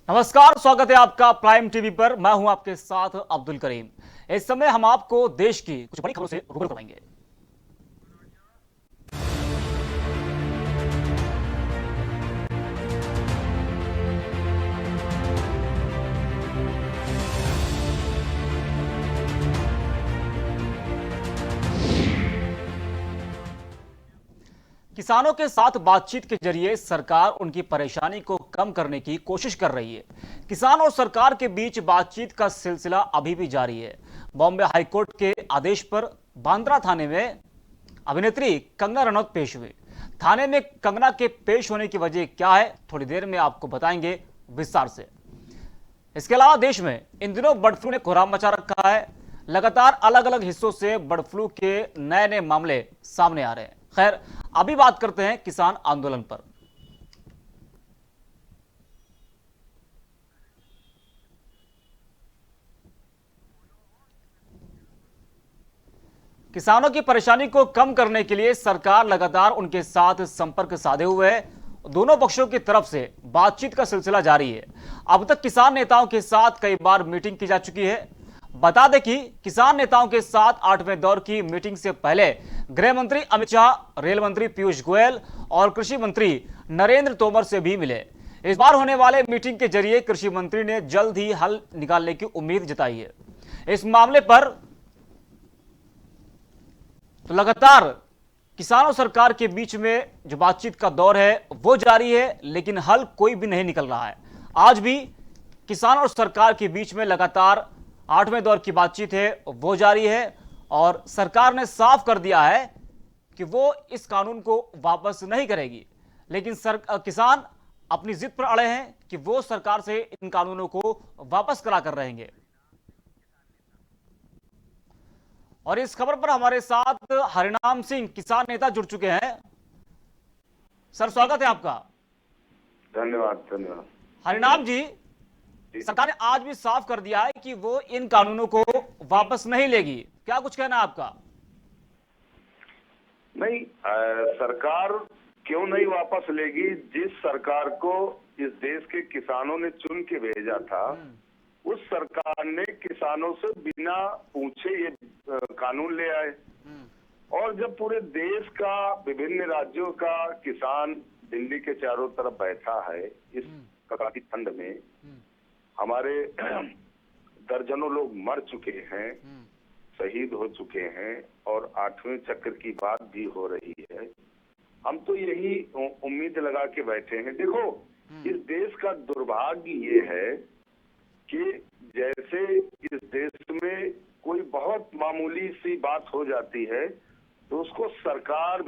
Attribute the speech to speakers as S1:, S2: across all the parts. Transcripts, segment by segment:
S1: नमस्कार, स्वागत है आपका प्राइम टीवी पर। मैं हूं आपके साथ अब्दुल करीम। इस समय हम आपको देश की कुछ बड़ी खबरों से रूबरू कराएंगे। किसानों के साथ बातचीत के जरिए सरकार उनकी परेशानी को कम करने की कोशिश कर रही है। किसान और सरकार के बीच बातचीत का सिलसिला अभी भी जारी है। बॉम्बे हाईकोर्ट के आदेश पर बांद्रा थाने में अभिनेत्री कंगना रनौत पेश हुई। थाने में कंगना के पेश होने की वजह क्या है, थोड़ी देर में आपको बताएंगे विस्तार से। इसके अलावा देश में इन दिनों बर्ड फ्लू ने कोहराम मचा रखा है। लगातार अलग अलग हिस्सों से बर्ड फ्लू के नए नए मामले सामने आ रहे हैं। खैर, अभी बात करते हैं किसान आंदोलन पर। किसानों की परेशानी को कम करने के लिए सरकार लगातार उनके साथ संपर्क साधे हुए है। दोनों पक्षों की तरफ से बातचीत का सिलसिला जारी है। अब तक किसान नेताओं के साथ कई बार मीटिंग की जा चुकी है। बता दें कि किसान नेताओं के साथ 8वें दौर की मीटिंग से पहले गृह मंत्री अमित शाह, रेल मंत्री पीयूष गोयल और कृषि मंत्री नरेंद्र तोमर से भी मिले। इस बार होने वाले मीटिंग के जरिए कृषि मंत्री ने जल्द ही हल निकालने की उम्मीद जताई है। इस मामले पर तो लगातार किसान और सरकार के बीच में जो बातचीत का दौर है वो जारी है, लेकिन हल कोई भी नहीं निकल रहा है। आज भी किसान और सरकार के बीच में लगातार 8वें दौर की बातचीत है वो जारी है और सरकार ने साफ कर दिया है कि वो इस कानून को वापस नहीं करेगी। लेकिन किसान अपनी जिद पर अड़े हैं कि वो सरकार से इन कानूनों को वापस करा कर रहेंगे। और इस खबर पर हमारे साथ हरिनाम सिंह, किसान नेता, जुड़ चुके हैं। सर, स्वागत है आपका।
S2: धन्यवाद धन्यवाद।
S1: हरिनाम जी, सरकार ने आज भी साफ कर दिया है कि वो इन कानूनों को वापस नहीं लेगी। क्या कुछ कहना है आपका?
S2: नहीं, सरकार क्यों नहीं वापस लेगी? जिस सरकार को इस देश के किसानों ने चुन के भेजा था, उस सरकार ने किसानों से बिना पूछे ये कानून ले आए। और जब पूरे देश का, विभिन्न राज्यों का किसान दिल्ली के चारों तरफ बैठा है इस कड़ाकी ठंड में, हमारे दर्जनों लोग मर चुके हैं, शहीद हो चुके हैं और 8वें चक्र की बात भी हो रही है। हम तो यही उम्मीद लगा के बैठे हैं। देखो, इस देश का दुर्भाग्य ये है कि जैसे इस देश में कोई बहुत मामूली सी बात हो जाती है तो उसको सरकार,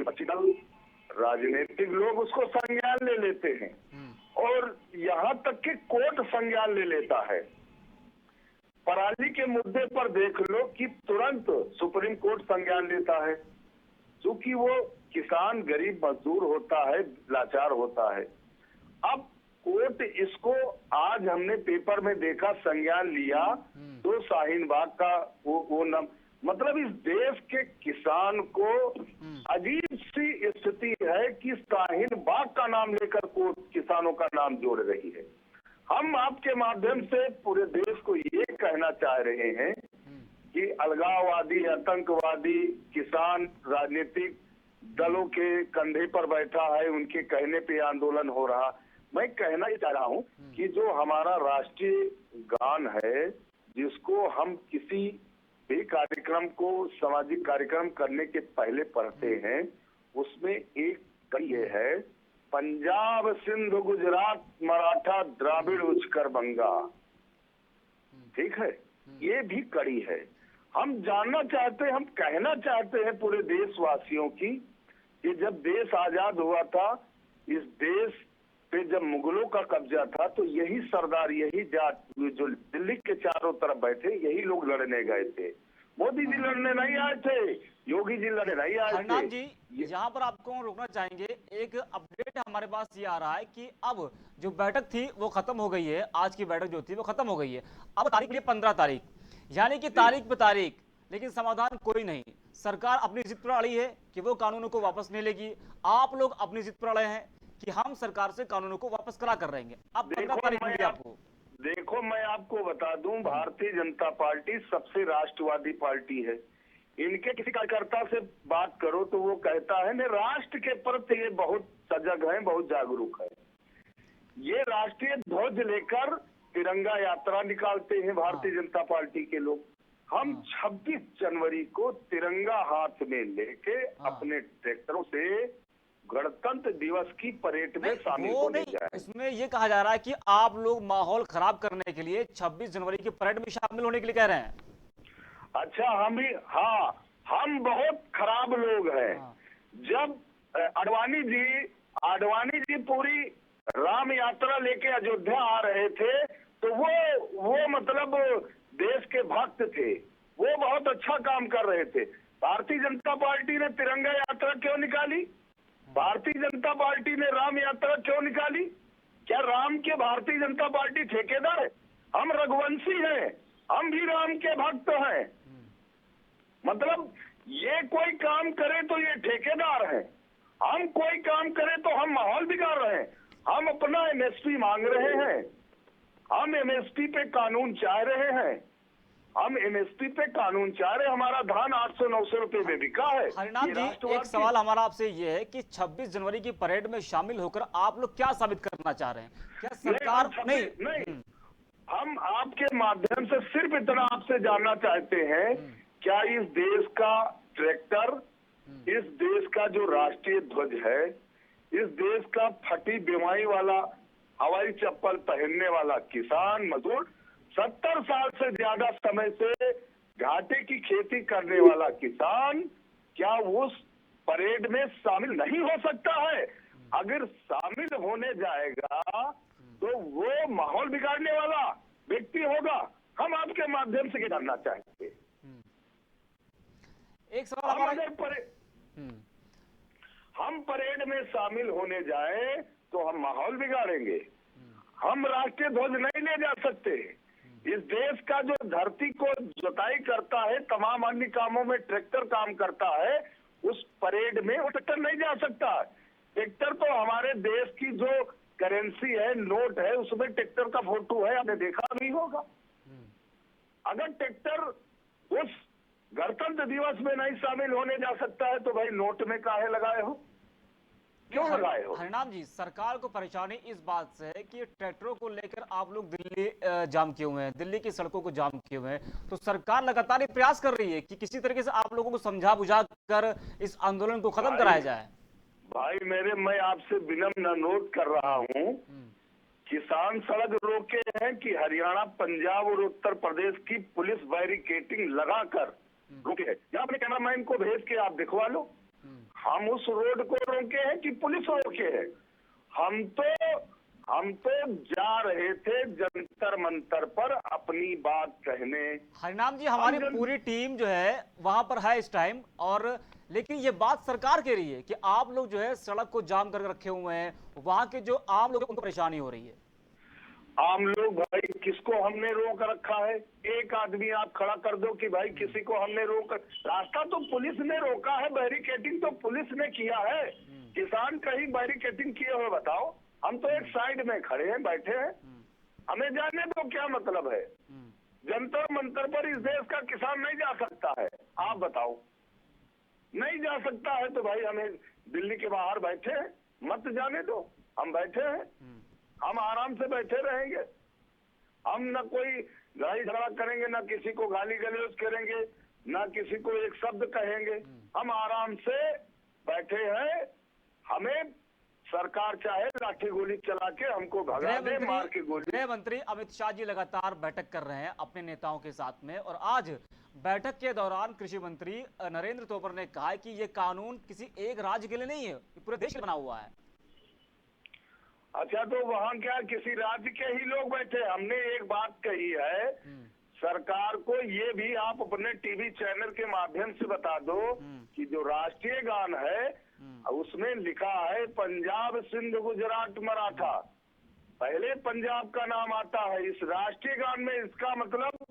S2: राजनीतिक लोग उसको संज्ञान ले लेते हैं और यहाँ तक कि कोर्ट संज्ञान ले लेता है। पराली के मुद्दे पर देख लो कि तुरंत सुप्रीम कोर्ट संज्ञान लेता है, क्योंकि वो किसान गरीब मजदूर होता है, लाचार होता है। अब कोर्ट इसको, आज हमने पेपर में देखा, संज्ञान लिया तो शाहीन बाग का वो न, मतलब इस देश के किसान को अजीब सी स्थिति है कि शाहीन बाग का नाम लेकर कोर्ट किसानों का नाम जोड़ रही है। हम आपके माध्यम से पूरे देश को ये कहना चाह रहे हैं कि अलगाववादी, आतंकवादी किसान राजनीतिक दलों के कंधे पर बैठा है, उनके कहने पे आंदोलन हो रहा। मैं कहना ही चाह रहा हूं कि जो हमारा राष्ट्रीय गान है, जिसको हम किसी भी कार्यक्रम को, सामाजिक कार्यक्रम करने के पहले पढ़ते हैं, उसमें एक कड़ी है, पंजाब सिंध गुजरात मराठा द्राविड़ उच्चकर बंगा। ठीक है, ये भी कड़ी है। हम जानना चाहते हैं, हम कहना चाहते हैं पूरे देशवासियों की कि जब देश आजाद हुआ था, इस देश पे जब मुगलों का कब्जा था, तो यही सरदार, यही जाट जो दिल्ली के चारों तरफ बैठे, यही लोग लड़ने गए थे। मोदी जी लड़ने नहीं आए थे, योगी जी लड़ने नहीं आए थे।
S1: हरिनाम जी, यहाँ पर आपको रोकना चाहेंगे। एक अपडेट हमारे पास ये आ रहा है कि अब जो बैठक थी वो खत्म हो गई है। आज की बैठक जो थी वो खत्म हो गई है। अब तारीख है 15 तारीख, यानी कि तारीख पे तारीख, लेकिन समाधान कोई नहीं। सरकार अपनी जिद पर अड़ी है कि वो कानूनों को वापस नहीं लेगी। आप लोग अपनी जिद पर अड़े हैं कि हम सरकार से कानूनों को वापस करा कर रहेंगे। अब 15 तारीख मिली आपको।
S2: देखो, मैं आपको बता दूं, भारतीय जनता पार्टी सबसे राष्ट्रवादी पार्टी है। इनके किसी कार्यकर्ता से बात करो तो वो कहता है ने राष्ट्र के प्रति ये बहुत सजग है, बहुत जागरूक है। ये राष्ट्रीय ध्वज लेकर तिरंगा यात्रा निकालते हैं भारतीय जनता पार्टी के लोग। हम 26 जनवरी को तिरंगा हाथ में लेके अपने ट्रैक्टरों से गणतंत्र दिवस की परेड में शामिल होने जाए।
S1: इसमें ये कहा जा रहा है कि आप लोग माहौल खराब करने के लिए 26 जनवरी की परेड में शामिल होने के लिए कह रहे हैं।
S2: अच्छा, हम भी, हाँ, हम बहुत खराब लोग हैं। जब आडवाणी जी पूरी राम यात्रा लेके अयोध्या आ रहे थे तो वो मतलब देश के भक्त थे, वो बहुत अच्छा काम कर रहे थे। भारतीय जनता पार्टी ने तिरंगा यात्रा क्यों निकाली? भारतीय जनता पार्टी ने राम यात्रा क्यों निकाली? क्या राम के भारतीय जनता पार्टी ठेकेदार है? हम रघुवंशी हैं, हम भी राम के भक्त हैं। मतलब ये कोई काम करे तो ये ठेकेदार है, हम कोई काम करें तो हम माहौल बिगाड़ रहे हैं। हम अपना एमएसपी मांग रहे हैं, हम एमएसपी पे कानून चाह रहे हैं, हम एमएसपी पे कानून चाह रहे हैं। हमारा धान 800-900 रुपए में बिका है।
S1: हरिनाम जी, एक सवाल हमारा आपसे ये है कि 26 जनवरी की परेड में शामिल होकर आप लोग क्या साबित करना चाह रहे हैं? क्या सरकार
S2: नहीं, हम आपके माध्यम से सिर्फ इतना आपसे जानना चाहते हैं, क्या इस देश का ट्रैक्टर, इस देश का जो राष्ट्रीय ध्वज है, इस देश का फटी बीमारी वाला हवाई चप्पल पहनने वाला किसान मजदूर, 70 साल से ज्यादा समय से घाटे की खेती करने वाला किसान, क्या उस परेड में शामिल नहीं हो सकता है? अगर शामिल होने जाएगा तो वो माहौल बिगाड़ने वाला व्यक्ति होगा। हम आपके माध्यम से जानना चाहेंगे,
S1: एक सवाल
S2: हम परेड में शामिल होने जाए तो हम माहौल बिगाड़ेंगे। हम राष्ट्रीय ध्वज नहीं ले जा सकते। इस देश का जो धरती को जुताई करता है, तमाम अन्य कामों में ट्रैक्टर काम करता है, उस परेड में वो ट्रैक्टर नहीं जा सकता। ट्रैक्टर तो हमारे देश की जो करेंसी है, नोट है, उसमें ट्रैक्टर का फोटो है, आपने देखा भी होगा। अगर ट्रैक्टर उस गणतंत्र दिवस में नहीं शामिल होने जा सकता है तो भाई नोट में काहे लगाए हो, क्यों लगाए हो?
S1: हरिनाम जी, सरकार को परेशानी इस बात से है कि ट्रैक्टरों को लेकर आप लोग दिल्ली जाम किए हुए हैं, दिल्ली की सड़कों को जाम किए हुए हैं, तो सरकार लगातार ये प्रयास कर रही है कि किसी तरीके से आप लोगों को समझा बुझा कर इस आंदोलन को खत्म कराया जाए।
S2: भाई मैं आपसे विनम्र अनुरोध कर रहा हूँ, किसान सड़क रोके हैं कि हरियाणा, पंजाब और उत्तर प्रदेश की पुलिस बैरिकेडिंग लगाकर रोके है? या अपने कैमरामैन को भेज के आप दिखवा लो। हम उस रोड को रोके हैं कि पुलिस रोके है? हम तो जा रहे थे जंतर मंतर पर अपनी बात कहने।
S1: हरिनाम जी, हमारी पूरी टीम जो है वहां पर है इस टाइम, और लेकिन ये बात सरकार कह रही है कि आप लोग जो है सड़क को जाम करके रखे हुए हैं, वहां के जो आम लोग उनको परेशानी हो रही है।
S2: आम लोग, भाई किसको हमने रोक रखा है? एक आदमी आप खड़ा कर दो कि भाई किसी को हमने रोक, रास्ता तो पुलिस ने रोका है, बैरिकेडिंग तो पुलिस ने किया है। किसान कहीं बैरिकेडिंग किए हुए बताओ? हम तो एक साइड में खड़े हैं, बैठे हैं, हमें जाने दो, क्या मतलब है? जंतर मंतर पर इस देश का किसान नहीं जा सकता है, आप बताओ? नहीं जा सकता है तो भाई हमें दिल्ली के बाहर बैठे हैं, मत जाने दो, हम बैठे हैं, हम आराम से बैठे रहेंगे। हम न कोई लड़ाई झगड़ा करेंगे, न किसी को गाली गलौज करेंगे, न किसी को एक शब्द कहेंगे। हम आराम से बैठे हैं। हमें सरकार चाहे लाठी गोली चला के हमको भगा दे, मार के गोली।
S1: गृह मंत्री अमित शाह जी लगातार बैठक कर रहे हैं अपने नेताओं के साथ में, और आज बैठक के दौरान कृषि मंत्री नरेंद्र तोमर ने कहा है कि ये कानून किसी एक राज्य के लिए नहीं है, ये पूरे देश के लिए बना हुआ है।
S2: अच्छा, तो वहाँ क्या किसी राज्य के ही लोग बैठे? हमने एक बात कही है सरकार को, ये भी आप अपने टीवी चैनल के माध्यम से बता दो कि जो राष्ट्रीय गान है उसमें लिखा है पंजाब, सिंध, गुजरात, मराठा, पहले पंजाब का नाम आता है इस राष्ट्रीय गान में। इसका मतलब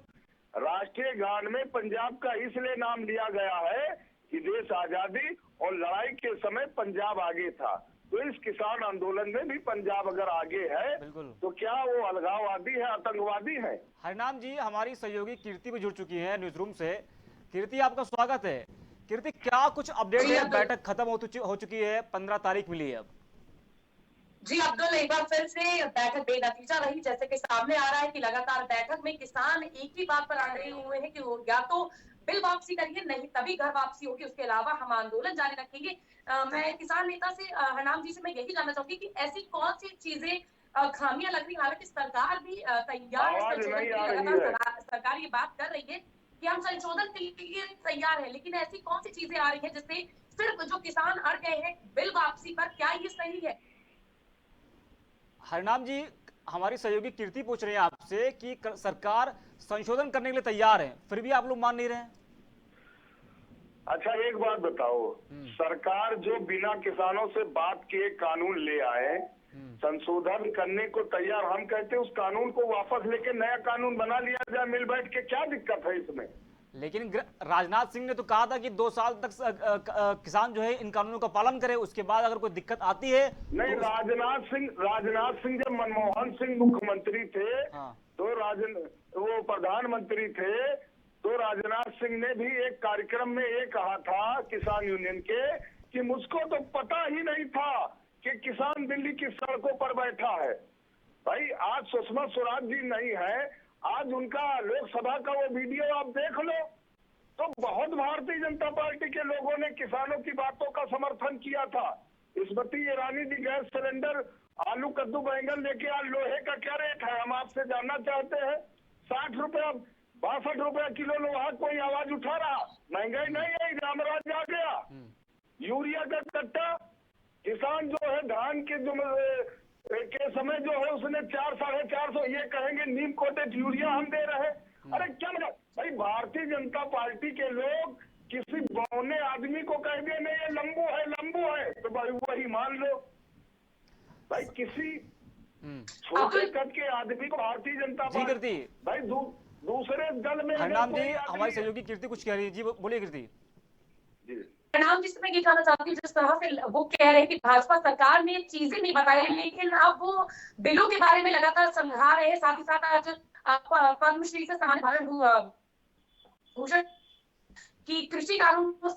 S2: राष्ट्रीय गान में पंजाब का इसलिए नाम लिया गया है कि देश आजादी और लड़ाई के समय पंजाब आगे था। तो इस किसान आंदोलन में भी पंजाब अगर आगे है
S1: बिल्कुल।
S2: तो क्या वो अलगाववादी है, आतंकवादी है?
S1: हरिनाम जी, हमारी सहयोगी कीर्ति भी जुड़ चुकी है न्यूज रूम से। कीर्ति, आपका स्वागत है। कीर्ति, क्या कुछ अपडेट
S3: जी
S1: है?
S3: अब्दुल,
S1: बैठक खत्म हो चुकी है, 15 तारीख मिली है अब।
S3: जी अब्दुल, एक बार फिर से बैठक बेनतीजा रही। जैसे कि सामने आ रहा है कि लगातार बैठक में किसान एक ही बात पर अड़े हुए हैं कि वो या तो बिल वापसी करिए, नहीं तभी घर वापसी होगी, उसके अलावा हम आंदोलन जारी रखेंगे। मैं किसान नेता से हरनाम जी से मैं यही जानना चाहूंगी कि ऐसी कौन सी चीजें खामियां लग रही, हालांकि सरकार भी तैयार है
S2: आवाज
S3: संशोधन
S2: नहीं
S3: के
S2: आ
S3: लिए,
S2: रही
S3: लगातार
S2: है।
S3: सरकार ये बात कर रही है कि हम संशोधन के लिए तैयार है, लेकिन ऐसी कौन सी चीजें आ रही है जिससे सिर्फ जो किसान अड़ गए हैं बिल वापसी पर, क्या ये सही है?
S1: हरिनाम जी, हमारी सहयोगी कीर्ति पूछ रही है आपसे कि सरकार संशोधन करने के लिए तैयार है, फिर भी आप लोग मान नहीं रहे हैं।
S2: अच्छा, एक बात बताओ, सरकार जो बिना किसानों से बात किए कानून ले आए, संशोधन करने को तैयार, हम कहते हैं उस कानून को वापस लेके नया कानून बना लिया जाए मिल बैठ के, क्या दिक्कत है इसमें?
S1: लेकिन राजनाथ सिंह ने तो कहा था कि 2 साल तक किसान जो है इन कानूनों का पालन करे, उसके बाद अगर कोई दिक्कत आती है
S2: नहीं,
S1: तो
S2: राजनाथ सिंह जब मनमोहन सिंह मुख्यमंत्री थे,
S1: हाँ।
S2: तो वो प्रधानमंत्री थे, तो राजनाथ सिंह ने भी एक कार्यक्रम में ये कहा था किसान यूनियन के कि मुझको तो पता ही नहीं था कि किसान दिल्ली की सड़कों पर बैठा है। भाई, आज सुषमा स्वराज जी नहीं है, आज उनका लोकसभा का वो वीडियो आप देख लो, तो बहुत भारतीय जनता पार्टी के लोगों ने किसानों की बातों का समर्थन किया था। स्मृति ईरानी जी गैस सिलेंडर, आलू कद्दू बैंगन लेके आज लोहे का क्या रेट है, हम आपसे जानना चाहते हैं। 60 रुपया 62 रुपया किलो लोहा, कोई आवाज उठा रहा? महंगाई नहीं है, रामराज आ गया। यूरिया का कट्टा, किसान जो है धान के समय जो है उसने 400-450, ये कहेंगे नीम कोटेड यूरिया हम दे रहे हैं। अरे क्या मतलब भाई, भारतीय जनता पार्टी के लोग किसी बौने आदमी को कह दिए नहीं ये लंबू है, तो भाई वही मान लो। भाई किसी छोटे कद के आदमी को भारतीय जनता पार्टी भाई दूसरे दल में,
S1: हरनाम जी, हमारी सहयोगी कीर्ति कुछ कह रही है जी, बोलिए कीर्ति
S2: जी।
S3: नाम जिससे मैं ये जानना चाहती हूँ, जिस तरह से वो कह रहे हैं कि भाजपा सरकार ने चीजें नहीं बताई, लेकिन अब वो बिलों के बारे में लगातार समझा रहे हैं। साथ ही साथ आज पद्मश्री से सम्मानित भूषण की कृषि कानून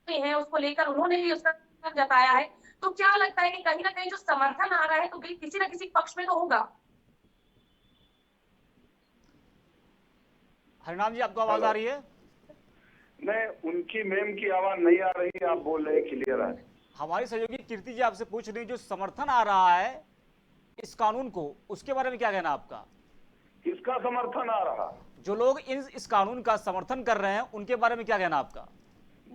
S3: है, उसको लेकर उन्होंने भी उसका जताया है। तो क्या लगता है कि कहीं ना कहीं जो समर्थन आ रहा है तो बिल किसी न किसी पक्ष में तो होगा?
S1: हरिनाम जी, आपको आवाज आ रही है?
S2: नहीं, उनकी मैम की आवाज नहीं आ रही, आप बोल रहे हैं क्लियर है।
S1: हमारी सहयोगी कीर्ति जी आपसे पूछ रही है, जो समर्थन आ रहा है इस कानून को, उसके बारे में क्या कहना आपका?
S2: किसका समर्थन आ रहा?
S1: जो लोग इस कानून का समर्थन कर रहे हैं उनके बारे में क्या कहना आपका?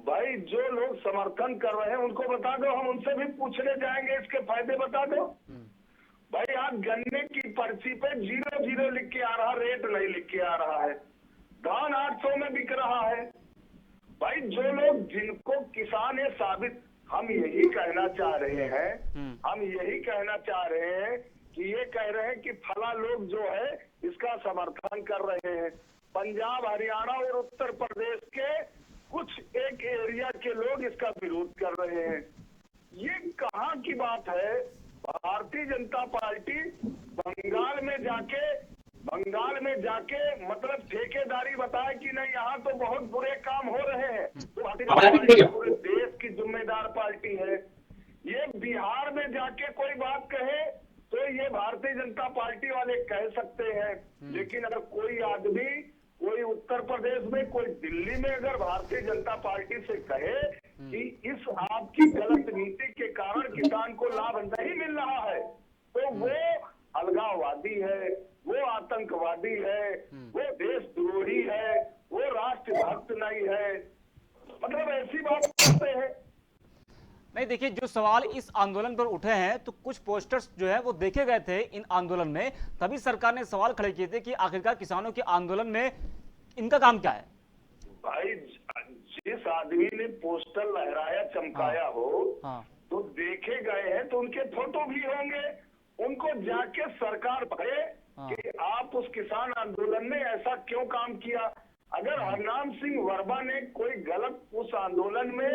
S2: भाई, जो लोग समर्थन कर रहे हैं उनको बता दो, हम उनसे भी पूछने जाएंगे, इसके फायदे बता दो। भाई, आज गन्ने की पर्ची पे 0-0 लिख के आ रहा, रेट नहीं लिख के आ रहा है। धान 800 में बिक रहा है। भाई, जो लोग जिनको किसान है साबित, हम यही कहना चाह रहे हैं कि ये कह रहे हैं कि फला लोग जो है इसका समर्थन कर रहे हैं। पंजाब, हरियाणा और उत्तर प्रदेश के कुछ एक एरिया के लोग इसका विरोध कर रहे हैं। ये कहाँ की बात है? भारतीय जनता पार्टी बंगाल में जाके मतलब ठेकेदारी बताए कि नहीं यहाँ तो बहुत बुरे काम हो रहे हैं, तो भारतीय जनता पार्टी पूरे देश की जिम्मेदार पार्टी है। ये बिहार में जाके कोई बात कहे तो ये भारतीय जनता पार्टी वाले कह सकते हैं, लेकिन अगर कोई आदमी, कोई उत्तर प्रदेश में, कोई दिल्ली में अगर भारतीय जनता पार्टी से कहे कि इस आपकी गलत नीति के कारण किसान को लाभ नहीं मिल रहा है, तो वो अलगाववादी है, वो आतंकवादी है, वो देशद्रोही है, वो राष्ट्रभक्त नहीं है, मतलब ऐसी बात करते हैं।
S1: नहीं, देखिए, जो सवाल इस आंदोलन पर उठे हैं तो कुछ पोस्टर्स जो है वो देखे गए थे इन आंदोलन में, तभी सरकार ने सवाल खड़े किए थे कि आखिरकार किसानों के आंदोलन में इनका काम क्या है।
S2: भाई, जिस आदमी ने पोस्टर लहराया चमकाया हो तो देखे गए हैं, तो उनके फोटो भी होंगे, उनको जाके सरकार कहे कि आप उस किसान आंदोलन में ऐसा क्यों काम किया। अगर हरनाम सिंह वर्मा ने कोई गलत उस आंदोलन में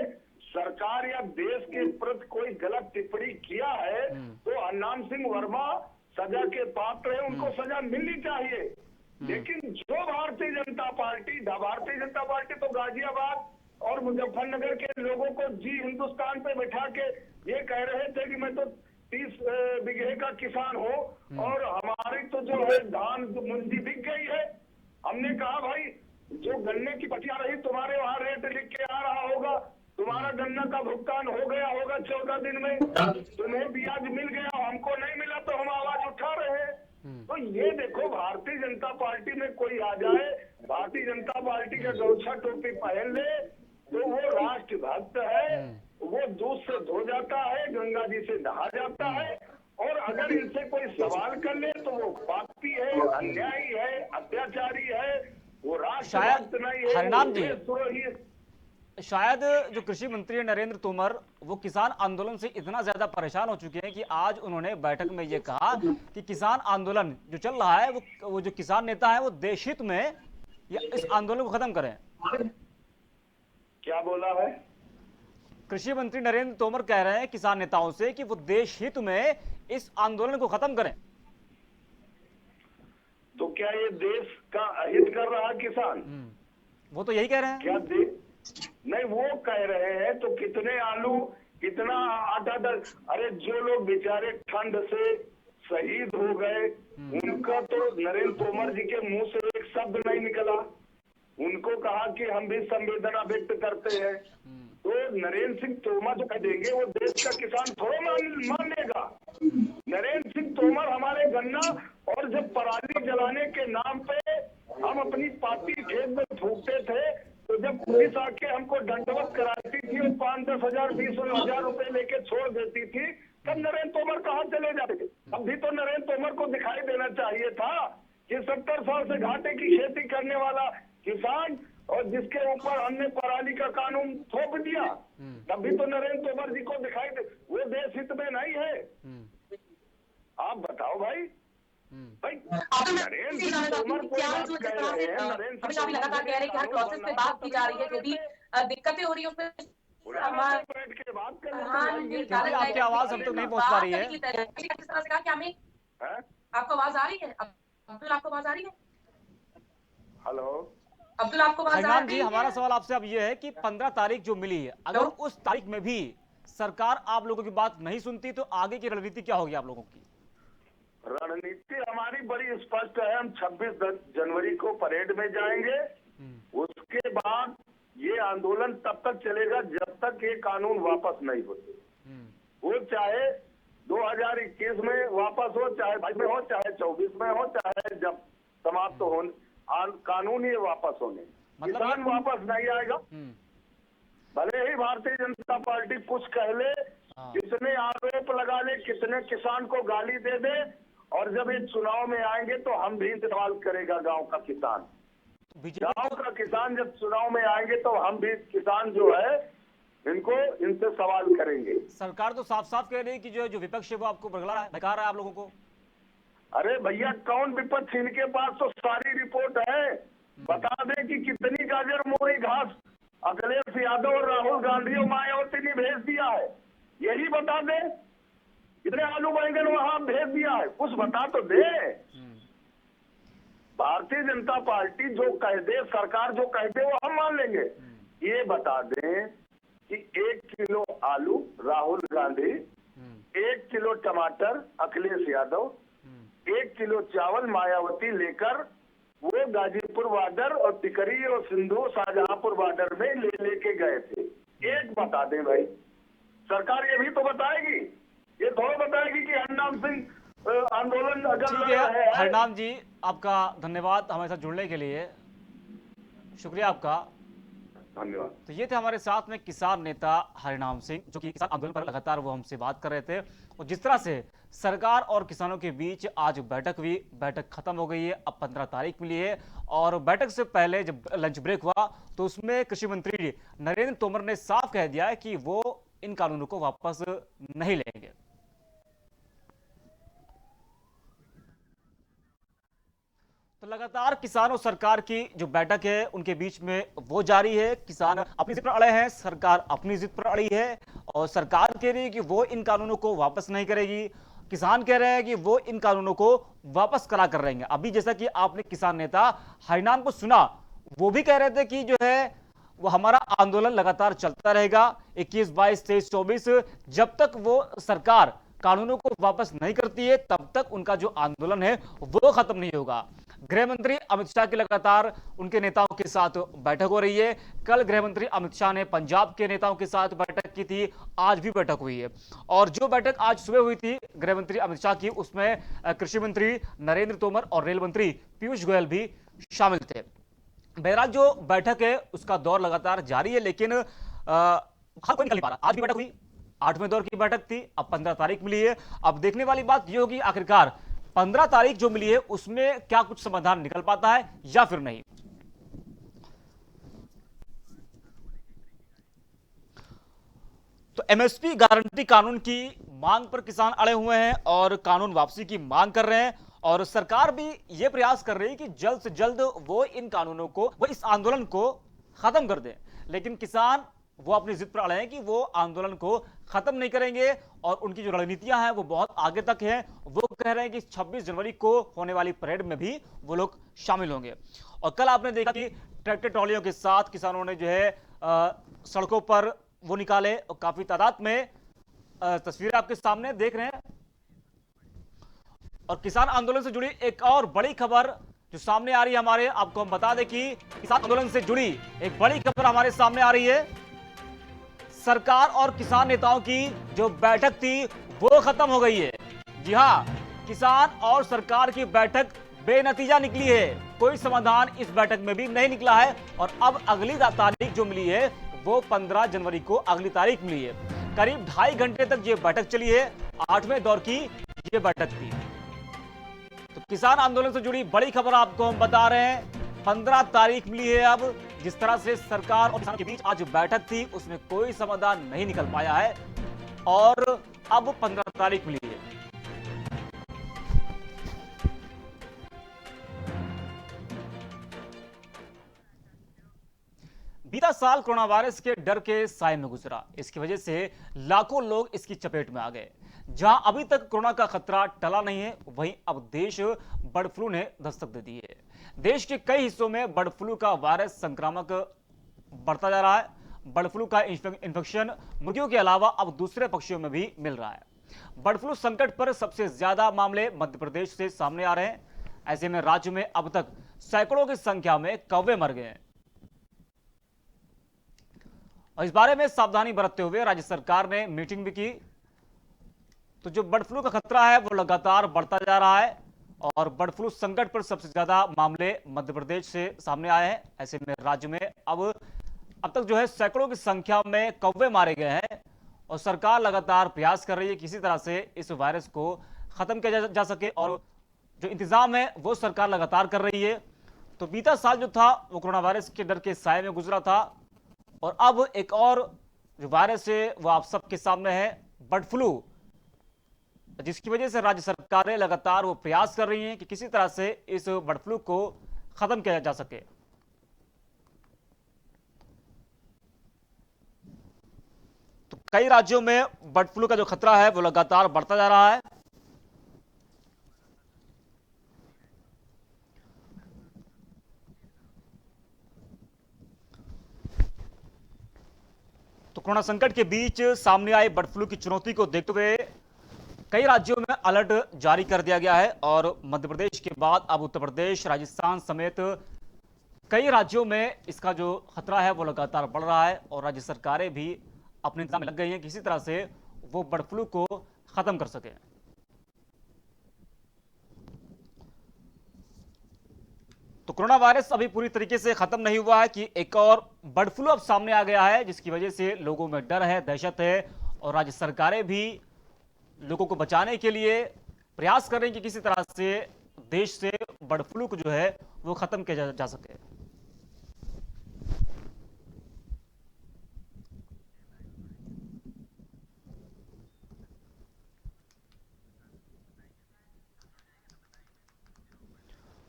S2: सरकार या देश के प्रति कोई गलत टिप्पणी किया है तो हरनाम सिंह वर्मा सजा के पात्र है, उनको सजा मिलनी चाहिए। लेकिन जो भारतीय जनता पार्टी तो गाजियाबाद और मुजफ्फरनगर के लोगों को जी हिंदुस्तान पे बैठा के ये कह रहे थे कि मैं तो 30 बीघे का किसान हूँ और हमारी तो जो है धान मंडी बिक गई है। हमने कहा भाई जो गन्ने की पटिया रही तुम्हारे वहां रेट लिख के आ रहा होगा, तुम्हारा गन्ना का भुगतान हो गया होगा 14 दिन में, तुम्हें ब्याज मिल गया, हमको नहीं मिला तो हम आवाज उठा रहे हैं। तो ये देखो भारतीय जनता पार्टी में कोई आ जाए, भारतीय जनता पार्टी का गौछा टोपी पहन ले तो वो राष्ट्रभक्त है, वो दूध से धो जाता है, गंगा जी से नहा जाता है, और अगर इनसे कोई सवाल कर ले तो वो पापी है, अन्यायी है, अत्याचारी है, वो राष्ट्रभक्त नहीं है।
S1: हरिनाम जी,
S2: देशद्रोही।
S1: शायद जो कृषि मंत्री नरेंद्र तोमर वो किसान आंदोलन से इतना ज्यादा परेशान हो चुके हैं कि आज उन्होंने बैठक में ये कहा कि किसान आंदोलन जो चल रहा है वो जो किसान नेता है वो देशहित में या इस आंदोलन को खत्म करें।
S2: क्या बोला है?
S1: कृषि मंत्री नरेंद्र तोमर कह रहे हैं किसान नेताओं से कि वो देशहित में इस आंदोलन को खत्म करें।
S2: तो क्या ये देश का अहित कर रहा है किसान?
S1: वो तो यही कह रहे हैं।
S2: क्या नहीं, वो कह रहे हैं तो कितने आलू, कितना आटा अरे जो लोग बेचारे ठंड से शहीद हो गए उनका तो नरेंद्र तोमर जी के मुंह से एक शब्द नहीं निकला। उनको कहा कि हम भी संवेदना व्यक्त करते हैं। तो नरेंद्र सिंह तोमर जो कह देंगे वो देश का किसान थोड़ा मान लेगा। नरेंद्र सिंह तोमर हमारे गन्ना और जब पराली जलाने के नाम पे हम अपनी पार्टी खेत में फूकते थे तो जब पुलिस आके हमको दंडवत कराती थी और 5-10 हजार 20,000 रुपए लेके छोड़ देती थी, तब नरेंद्र तोमर कहाँ चले जाते थे? अभी तो नरेंद्र तोमर को दिखाई देना चाहिए था कि 70 साल से घाटे की खेती करने वाला किसान और जिसके ऊपर हमने पराली का कानून थोप दिया, तभी तो नरेंद्र तोमर जी को दिखाई दे। वो देश हित में नहीं है। आप बताओ भाई।
S3: नरेंद्र सिंह तोमर को बात कह रहे हैं, नरेंद्र सिंह लगातार कह रहे हैं कि हर प्रोसेस पे बात की जा रही है, यदि दिक्कतें हो रही है उसमें
S2: बैठ के बात कर।
S1: आपकी आवाज अब तक नहीं पहुंच पा रही है।
S3: किस तरह से कहा कि हमें आपको आवाज आ रही है? अब्दुल आपको आवाज आ रही है?
S2: हेलो
S3: अब्दुल आपको आवाज आ
S1: हरिनाम
S3: रही
S1: जी,
S3: है?
S1: हमारा सवाल आपसे अब ये है कि 15 तारीख जो मिली है, अगर उस तारीख में भी सरकार आप लोगों की बात नहीं सुनती तो आगे की रणनीति क्या होगी आप लोगों की?
S2: रणनीति हमारी बड़ी स्पष्ट है। हम 26 जनवरी को परेड में जाएंगे। उसके बाद ये आंदोलन तब तक चलेगा जब तक ये कानून वापस नहीं होते। वो चाहे 2021 में वापस हो, चाहे 22 में हो, चाहे 24 में हो, चाहे जब समाप्त हो, कानून ये वापस होने। किसान वापस नहीं आएगा। भले ही भारतीय जनता पार्टी कुछ कह ले, कितने आरोप लगा ले, कितने किसान को गाली दे दे, और जब ये चुनाव में आएंगे तो हम भी सवाल करेगा गांव का किसान। गांव का किसान जब चुनाव में आएंगे तो हम भी किसान जो है इनसे सवाल करेंगे।
S1: सरकार तो साफ साफ कह रही है कि जो विपक्ष है वो आपको भगा रहा है आप लोगों को।
S2: अरे भैया कौन विपक्ष? इनके पास तो सारी रिपोर्ट है। बता दें कि कितनी गाजर मोरी घास अखिलेश यादव और राहुल गांधी और मायावती ने भेज दिया है, यही बता दें। कितने आलू बैंगन वहां भेज दिया है, कुछ बता तो दे। भारतीय जनता पार्टी जो कह दे, सरकार जो कह दे वो हम मान लेंगे। ये बता दें कि 1 किलो आलू राहुल गांधी, 1 किलो टमाटर अखिलेश यादव, 1 किलो चावल मायावती लेकर वो गाजीपुर बॉर्डर और टिकरी और सिंधु शाहजहांपुर बॉर्डर में लेके गए थे। एक बता दें भाई, सरकार ये भी तो बताएगी। ये थोड़ा बताएगी कि हरनाम सिंह आंदोलन अगर लड़ रहे हैं।
S1: हरनाम जी, आपका धन्यवाद हमारे साथ जुड़ने के लिए, शुक्रिया आपका।
S2: धन्यवाद।
S1: तो ये थे हमारे साथ में किसान नेता हरिनाम सिंह, जो कि किसान आंदोलन पर लगातार वो हमसे बात कर रहे थे। और जिस तरह से सरकार और किसानों के बीच आज बैठक हुई, बैठक खत्म हो गई है, अब 15 तारीख मिली है। और बैठक से पहले जब लंच ब्रेक हुआ तो उसमें कृषि मंत्री नरेंद्र तोमर ने साफ कह दिया है कि वो इन कानूनों को वापस नहीं लेंगे। तो लगातार किसान और सरकार की जो बैठक है उनके बीच में वो जारी है। किसान अपनी जिद पर अड़े हैं, सरकार अपनी जिद पर अड़ी है और सरकार कह रही है कि वो इन कानूनों को वापस नहीं करेगी। किसान कह रहे हैं कि वो इन कानूनों को वापस करा कर रहेंगे। अभी जैसा कि आपने किसान नेता हरिनाम को सुना, वो भी कह रहे थे कि जो है वो हमारा आंदोलन लगातार चलता रहेगा 21, 22, 23, 24 जब तक वो सरकार कानूनों को वापस नहीं करती है तब तक उनका जो आंदोलन है वो खत्म नहीं होगा। गृह मंत्री अमित शाह की लगातार उनके नेताओं के साथ बैठक हो रही है। कल गृह मंत्री अमित शाह ने पंजाब के नेताओं के साथ बैठक की थी, आज भी बैठक हुई है और जो बैठक आज सुबह हुई थी गृह मंत्री अमित शाह की, उसमें कृषि मंत्री नरेंद्र तोमर और रेल मंत्री पीयूष गोयल भी शामिल थे। बहरहाल जो बैठक है उसका दौर लगातार जारी है, लेकिन हर कोई निकल नहीं पा रहा। आज भी बैठक हुई, 8वें दौर की बैठक थी, अब 15 तारीख मिली है। अब देखने वाली बात यह होगी आखिरकार 15 तारीख जो मिली है उसमें क्या कुछ समाधान निकल पाता है या फिर नहीं। तो एमएसपी गारंटी कानून की मांग पर किसान अड़े हुए हैं और कानून वापसी की मांग कर रहे हैं और सरकार भी यह प्रयास कर रही है कि जल्द से जल्द वो इन कानूनों को, वो इस आंदोलन को खत्म कर दें। लेकिन किसान वो अपनी जिद पर अड़े हैं कि वो आंदोलन को खत्म नहीं करेंगे और उनकी जो रणनीतियां हैं वो बहुत आगे तक हैं। वो कह रहे हैं कि 26 जनवरी को होने वाली परेड में भी वो लोग शामिल होंगे। और कल आपने देखा कि ट्रैक्टर ट्रॉलियों के साथ किसानों ने जो है सड़कों पर वो निकाले और काफी तादाद में तस्वीरें आपके सामने देख रहे हैं। और किसान आंदोलन से जुड़ी एक और बड़ी खबर जो सामने आ रही है हमारे, आपको हम बता दें कि किसान आंदोलन से जुड़ी एक बड़ी खबर हमारे सामने आ रही है। सरकार और किसान नेताओं की जो बैठक थी वो खत्म हो गई है। जी हां, किसान और सरकार की बैठक बेनतीजा निकली है। कोई समाधान इस बैठक में भी नहीं निकला है और अब अगली तारीख जो मिली है वो 15 जनवरी को अगली तारीख मिली है। करीब 2.5 घंटे तक ये बैठक चली है। 8वें दौर की ये बैठक थी। तो किसान आंदोलन से जुड़ी बड़ी खबर आपको हम बता रहे हैं। 15 तारीख मिली है। अब जिस तरह से सरकार और किसानों के बीच आज बैठक थी उसमें कोई समाधान नहीं निकल पाया है और अब 15 तारीख मिली है। बीता साल कोरोना वायरस के डर के साए में गुजरा। इसकी वजह से लाखों लोग इसकी चपेट में आ गए। जहां अभी तक कोरोना का खतरा टला नहीं है, वहीं अब देश बर्ड फ्लू ने दस्तक दे दी है। देश के कई हिस्सों में बर्ड फ्लू का वायरस संक्रामक बढ़ता जा रहा है। बर्ड फ्लू का इन्फेक्शन मुर्गियों के अलावा अब दूसरे पक्षियों में भी मिल रहा है। बर्ड फ्लू संकट पर सबसे ज्यादा मामले मध्य प्रदेश से सामने आ रहे हैं। ऐसे में राज्य में अब तक सैकड़ों की संख्या में कौवे मर गए हैं और इस बारे में सावधानी बरतते हुए राज्य सरकार ने मीटिंग भी की। तो जो बर्ड फ्लू का खतरा है वो लगातार बढ़ता जा रहा है और बर्ड फ्लू संकट पर सबसे ज्यादा मामले मध्य प्रदेश से सामने आए हैं। ऐसे में राज्य में अब तक जो है सैकड़ों की संख्या में कौवे मारे गए हैं और सरकार लगातार प्रयास कर रही है किसी तरह से इस वायरस को खत्म किया जा सके और जो इंतजाम है वो सरकार लगातार कर रही है। तो बीता साल जो था वो कोरोना वायरस के डर के साए में गुजरा था और अब एक और जो वायरस है वो आप सबके सामने है, बर्ड फ्लू, जिसकी वजह से राज्य सरकारें लगातार वो प्रयास कर रही हैं कि किसी तरह से इस बर्ड फ्लू को खत्म किया जा सके। तो कई राज्यों में बर्ड फ्लू का जो खतरा है वो लगातार बढ़ता जा रहा है। तो कोरोना संकट के बीच सामने आए बर्ड फ्लू की चुनौती को देखते हुए कई राज्यों में अलर्ट जारी कर दिया गया है और मध्य प्रदेश के बाद अब उत्तर प्रदेश, राजस्थान समेत कई राज्यों में इसका जो खतरा है वो लगातार बढ़ रहा है और राज्य सरकारें भी अपने इंतजाम में लग गई हैं किसी तरह से वो बर्ड फ्लू को खत्म कर सके। तो कोरोना वायरस अभी पूरी तरीके से खत्म नहीं हुआ है कि एक और बर्ड फ्लू अब सामने आ गया है, जिसकी वजह से लोगों में डर है, दहशत है और राज्य सरकारें भी लोगों को बचाने के लिए प्रयास कर रहे हैं कि किसी तरह से देश से बर्ड फ्लू को जो है वो खत्म किया जा सके।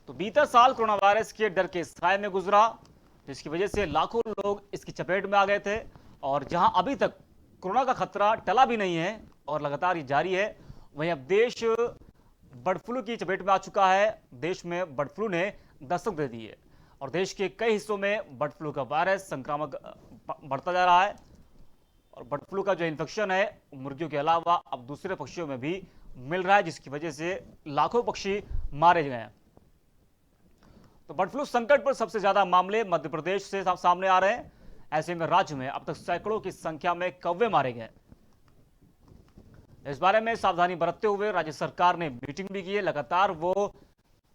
S1: तो बीता साल कोरोना वायरस के डर के साए में गुजरा, जिसकी वजह से लाखों लोग इसकी चपेट में आ गए थे। और जहां अभी तक कोरोना का खतरा टला भी नहीं है और लगातार ये जारी है, वहीं अब देश बर्ड फ्लू की चपेट में आ चुका है। देश में बर्ड फ्लू ने दस्तक दे दी है और देश के कई हिस्सों में बर्ड फ्लू का वायरस संक्रामक बढ़ता जा रहा है। और बर्ड फ्लू का जो इन्फेक्शन है मुर्गियों के अलावा अब दूसरे पक्षियों में भी मिल रहा है, जिसकी वजह से लाखों पक्षी मारे गए हैं। तो बर्ड फ्लू संकट पर सबसे ज्यादा मामले मध्य प्रदेश से सामने आ रहे हैं। ऐसे में राज्य में अब तक सैकड़ों की संख्या में कौवे मारे गए। इस बारे में सावधानी बरतते हुए राज्य सरकार ने मीटिंग भी की है। लगातार वो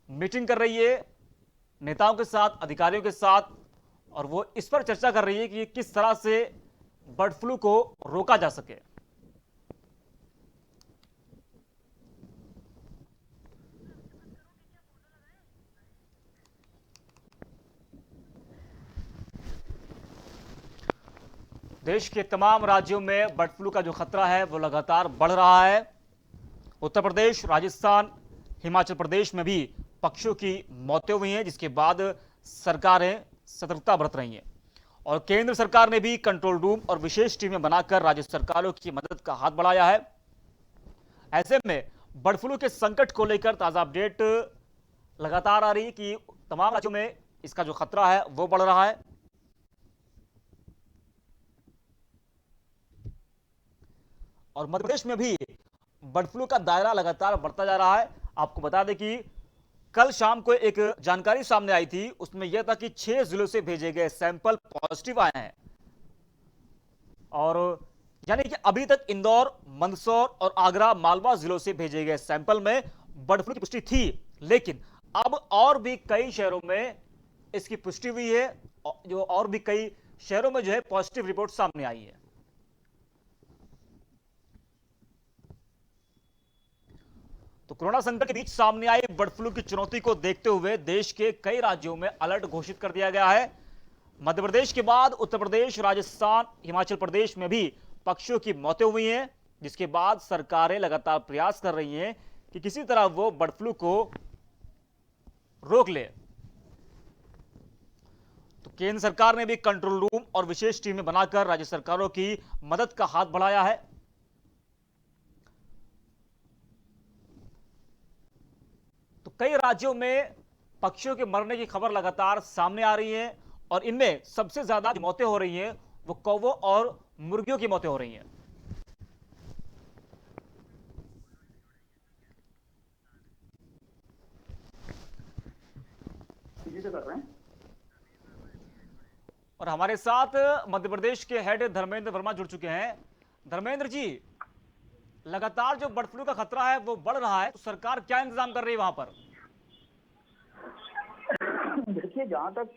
S1: मीटिंग कर रही है नेताओं के साथ, अधिकारियों के साथ, और वो इस पर चर्चा कर रही है कि किस तरह से बर्ड फ्लू को रोका जा सके। देश के तमाम राज्यों में बर्ड फ्लू का जो खतरा है वो लगातार बढ़ रहा है। उत्तर प्रदेश, राजस्थान, हिमाचल प्रदेश में भी पक्षियों की मौतें हुई हैं, जिसके बाद सरकारें सतर्कता बरत रही हैं। और केंद्र सरकार ने भी कंट्रोल रूम और विशेष टीमें बनाकर राज्य सरकारों की मदद का हाथ बढ़ाया है। ऐसे में बर्ड फ्लू के संकट को लेकर ताजा अपडेट लगातार आ रही है कि तमाम राज्यों में इसका जो खतरा है वो बढ़ रहा है। और मध्य प्रदेश में भी बर्ड फ्लू का दायरा लगातार बढ़ता जा रहा है। आपको बता दें कि कल शाम को एक जानकारी सामने आई थी, उसमें यह था कि 6 जिलों से भेजे गए सैंपल पॉजिटिव आए हैं। और यानी कि अभी तक इंदौर, मंदसौर और आगरा, मालवा जिलों से भेजे गए सैंपल में बर्ड फ्लू की पुष्टि थी, लेकिन अब और भी कई शहरों में इसकी पुष्टि हुई है। जो और भी कई शहरों में जो है पॉजिटिव रिपोर्ट सामने आई है। तो कोरोना संकट के बीच सामने आई बर्ड फ्लू की चुनौती को देखते हुए देश के कई राज्यों में अलर्ट घोषित कर दिया गया है। मध्य प्रदेश के बाद उत्तर प्रदेश, राजस्थान, हिमाचल प्रदेश में भी पक्षियों की मौतें हुई हैं, जिसके बाद सरकारें लगातार प्रयास कर रही हैं कि किसी तरह वो बर्ड फ्लू को रोक ले। तो केंद्र सरकार ने भी कंट्रोल रूम और विशेष टीमें बनाकर राज्य सरकारों की मदद का हाथ बढ़ाया है। तो कई राज्यों में पक्षियों के मरने की खबर लगातार सामने आ रही है और इनमें सबसे ज्यादा मौतें हो रही हैं वो कौवों और मुर्गियों की मौतें हो रही हैं। और हमारे साथ मध्य प्रदेश के हेड धर्मेंद्र वर्मा जुड़ चुके हैं। धर्मेंद्र जी, लगातार जो बर्ड फ्लू का खतरा है वो बढ़ रहा है, तो सरकार क्या इंतजाम कर रही है वहां पर?
S4: देखिए, जहाँ तक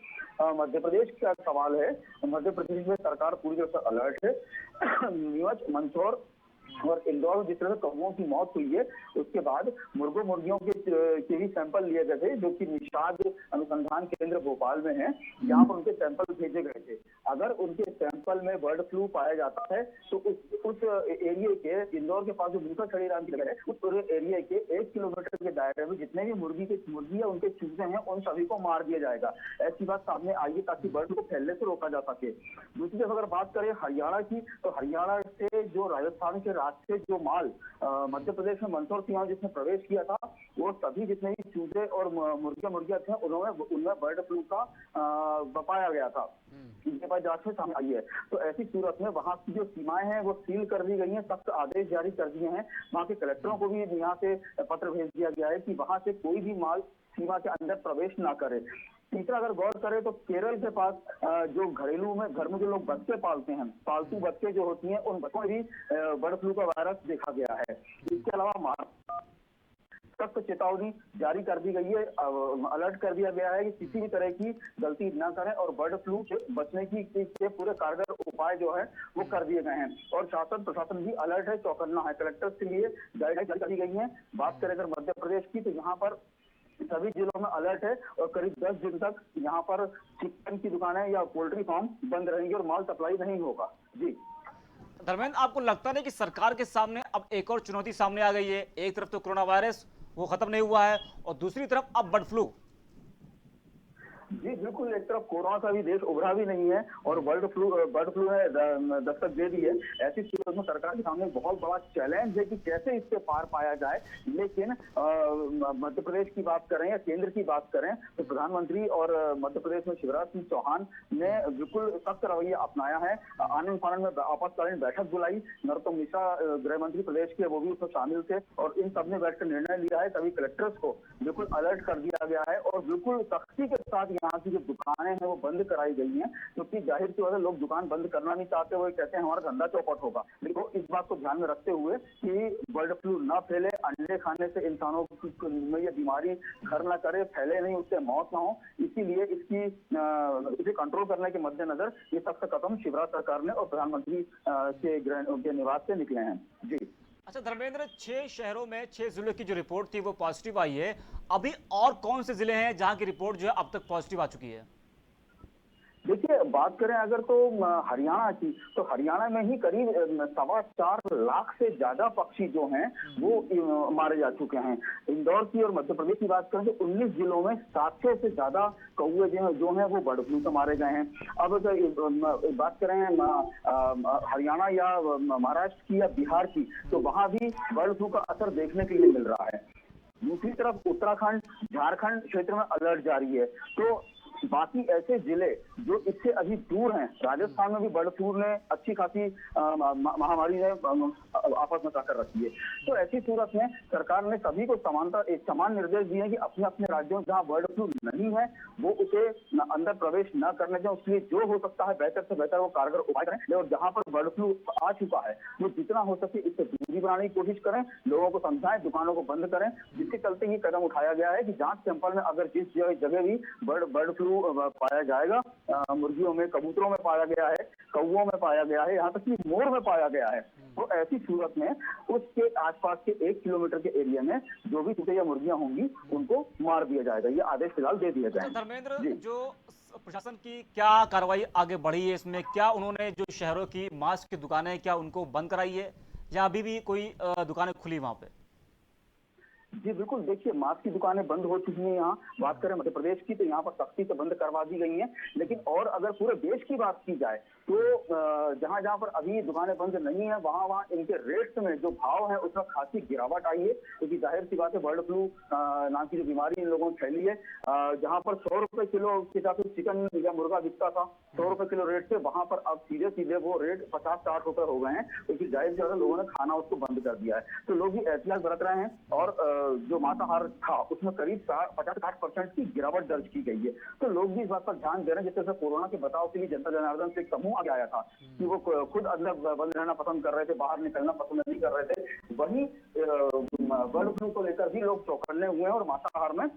S4: मध्य प्रदेश का सवाल है, मध्य प्रदेश में सरकार पूरी तरह से अलर्ट है। नीमच, मंदसौर और इंदौर में जिस तरह से कौवों की मौत हुई है, उसके बाद मुर्गियों के भी सैंपल लिए गए थे, जो कि निषाद अनुसंधान केंद्र भोपाल में है, जहाँ पर उनके सैंपल भेजे गए थे। अगर उनके सैंपल में बर्ड फ्लू पाया जाता है तो उस एरिया के, इंदौर के पास जो मूसा छड़ी नाम की जगह है, उस पूरे एरिया के 1 किलोमीटर के दायरे में जितने भी मुर्गी या उनके चूजे हैं, उन सभी को मार दिया जाएगा। ऐसी बात सामने आई है ताकि बर्ड फ्लू को फैलने से रोका जा सके। दूसरी तरफ अगर बात करें हरियाणा की, तो हरियाणा से जो राजस्थान के रास्ते जो माल मध्य प्रदेश में मंदसौर सीमा जिसने प्रवेश किया था, वो सभी जितने भी चूजे और मुर्गियां थे, उनमें बर्ड फ्लू का पाया गया था। इनके पास जांच में सामने आई है। तो ऐसी सूरत में वहां की जो सीमाएं हैं वो सील कर दी गई हैं, सख्त आदेश जारी कर दिए हैं। वहां के कलेक्टरों को भी यहाँ से पत्र भेज दिया गया है कि वहां से कोई भी माल सीमा के अंदर प्रवेश ना करे। तीसरा अगर गौर करें तो केरल के पास जो घरेलू में घर में जो लोग बच्चे पालते हैं, पालतू बच्चे जो होती हैं, उन बच्चों में भी बर्ड फ्लू का वायरस देखा गया है। इसके अलावा सख्त चेतावनी जारी कर दी गई है, अलर्ट कर दिया गया है कि किसी भी तरह की गलती न करें और बर्ड फ्लू से बचने के पूरे कारगर उपाय जो है वो कर दिए गए हैं। और शासन प्रशासन भी अलर्ट है, चौकन्ना है। कलेक्टर्स के लिए गाइडलाइन जारी कर दी गई है। बात करें अगर मध्य प्रदेश की, तो यहाँ पर सभी जिलों में अलर्ट है और करीब 10 दिन तक यहाँ पर चिकन की दुकानें या पोल्ट्री फार्म बंद रहेंगे और माल सप्लाई नहीं होगा। जी
S1: धर्मेंद्र, आपको लगता नहीं कि सरकार के सामने अब एक और चुनौती सामने आ गई है? एक तरफ तो कोरोना वायरस वो खत्म नहीं हुआ है और दूसरी तरफ अब बर्ड फ्लू।
S4: जी बिल्कुल, एक तरफ कोरोना का भी देश उभरा भी नहीं है और बर्ड फ्लू ने दस्तक दे दी है। ऐसी सूरत में सरकार के सामने एक बहुत बड़ा चैलेंज है कि कैसे इससे पार पाया जाए। लेकिन मध्य प्रदेश की बात करें या केंद्र की बात करें तो प्रधानमंत्री और मध्य प्रदेश में शिवराज सिंह चौहान ने बिल्कुल सख्त रवैया अपनाया है। आनंद फानंद में आपातकालीन बैठक बुलाई, नरोत्तम मिश्रा गृह मंत्री प्रदेश के वो भी उसमें शामिल थे और इन सबने बैठकर निर्णय लिया है। सभी कलेक्टर्स को बिल्कुल अलर्ट कर दिया गया है और बिल्कुल सख्ती के साथ यहाँ की जो दुकानें हैं वो बंद कराई गई हैं, क्योंकि जाहिर सी बात है लोग दुकान बंद करना नहीं चाहते, वो कहते हैं हमारा धंधा चौपट होगा। लेकिन इस बात को ध्यान में रखते हुए कि बर्ड फ्लू न फैले, अंडे खाने से इंसानों में ये बीमारी घर न करे, फैले नहीं, उससे मौत ना हो, इसीलिए इसे कंट्रोल करने के मद्देनजर ये सख्त कदम शिवराज सरकार ने और प्रधानमंत्री के निवास से निकले हैं। जी
S1: अच्छा धर्मेंद्र, 6 शहरों में 6 जिलों की जो रिपोर्ट थी वो पॉजिटिव आई है। अभी और कौन से जिले हैं जहां की रिपोर्ट जो है अब तक पॉजिटिव आ चुकी है?
S4: देखिए, बात करें अगर तो हरियाणा की, तो हरियाणा में ही करीब 4.25 लाख से ज्यादा पक्षी जो हैं वो मारे जा चुके हैं। इंदौर की और मध्य प्रदेश की बात करें तो 19 जिलों में 700 से ज्यादा कौवे जो हैं वो बर्ड फ्लू से मारे गए हैं। अब अगर बात करें हरियाणा या महाराष्ट्र की या बिहार की, तो वहां भी बर्ड फ्लू का असर देखने के लिए मिल रहा है। दूसरी तरफ उत्तराखंड, झारखंड क्षेत्र में अलर्ट जारी है। तो बाकी ऐसे जिले जो इससे अभी दूर हैं, राजस्थान में भी बर्ड फ्लू ने अच्छी खासी महामारी ने आपस में कर रखी है। तो ऐसी सूरत में सरकार ने सभी को समान निर्देश दिए हैं कि अपने अपने राज्यों में जहां बर्ड फ्लू नहीं है वो उसे अंदर प्रवेश न करने दें। उसके लिए जो हो सकता है बेहतर से बेहतर वो कारगर उपाय करें और जहां पर बर्ड फ्लू आ चुका है वो जितना हो सके इससे दूरी बनाने की कोशिश करें, लोगों को समझाएं, दुकानों को बंद करें। जिसके चलते ये कदम उठाया गया है कि जांच सैंपल में अगर जिस जगह भी बर्ड फ्लू पाया जाएगा, मुर्गियों में, कबूतरों में पाया गया है, कौवों में पाया गया है, यहाँ तक कि मोर में पाया गया है, तो ऐसी सूरत में उसके आसपास के 1 किलोमीटर के एरिया में जो भी कुत्ते या मुर्गियां होंगी उनको मार दिया जाएगा। ये आदेश फिलहाल दे दिया जाए।
S1: धर्मेंद्र, जो प्रशासन की क्या कार्रवाई आगे बढ़ी है इसमें? क्या उन्होंने जो शहरों की मांस की दुकानें क्या उनको बंद कराई है या अभी भी कोई दुकानें खुली वहां पे?
S4: जी बिल्कुल, देखिए मास्क की दुकानें बंद हो चुकी हैं। यहाँ बात करें मध्य प्रदेश की तो यहाँ पर सख्ती से बंद करवा दी गई हैं। लेकिन और अगर पूरे देश की बात की जाए तो जहाँ जहाँ पर अभी दुकानें बंद नहीं है वहाँ इनके रेट्स में जो भाव है उसमें खासी गिरावट आई है, क्योंकि जाहिर सी बात है बर्ड फ्लू नाम की जो बीमारी इन लोगों में फैली है, जहाँ पर 100 रुपए किलो के हिसाब से चिकन या मुर्गा बिकता था 100 रुपए किलो रेट से, वहां पर अब सीधे वो रेट 50-60 रुपए हो गए हैं, क्योंकि जाहिर सी बात है लोगों ने खाना उसको बंद कर दिया है। तो लोग भी एहतियात बरत रहे हैं और जो मांसाहार था उसमें करीब 50-60% की गिरावट दर्ज की गई है। तो लोग भी इस बात पर ध्यान दे रहे हैं। जैसे कोरोना के बचाव के लिए जनता जनार्दन से एक समूह आगे आया था कि वो खुद अंदर बंद रहना पसंद कर रहे थे, बाहर निकलना पसंद नहीं कर रहे थे। वहीं बर्ड फ्लू को लेकर भी लोग चौकन्ने हुए हैं और मांसाहार में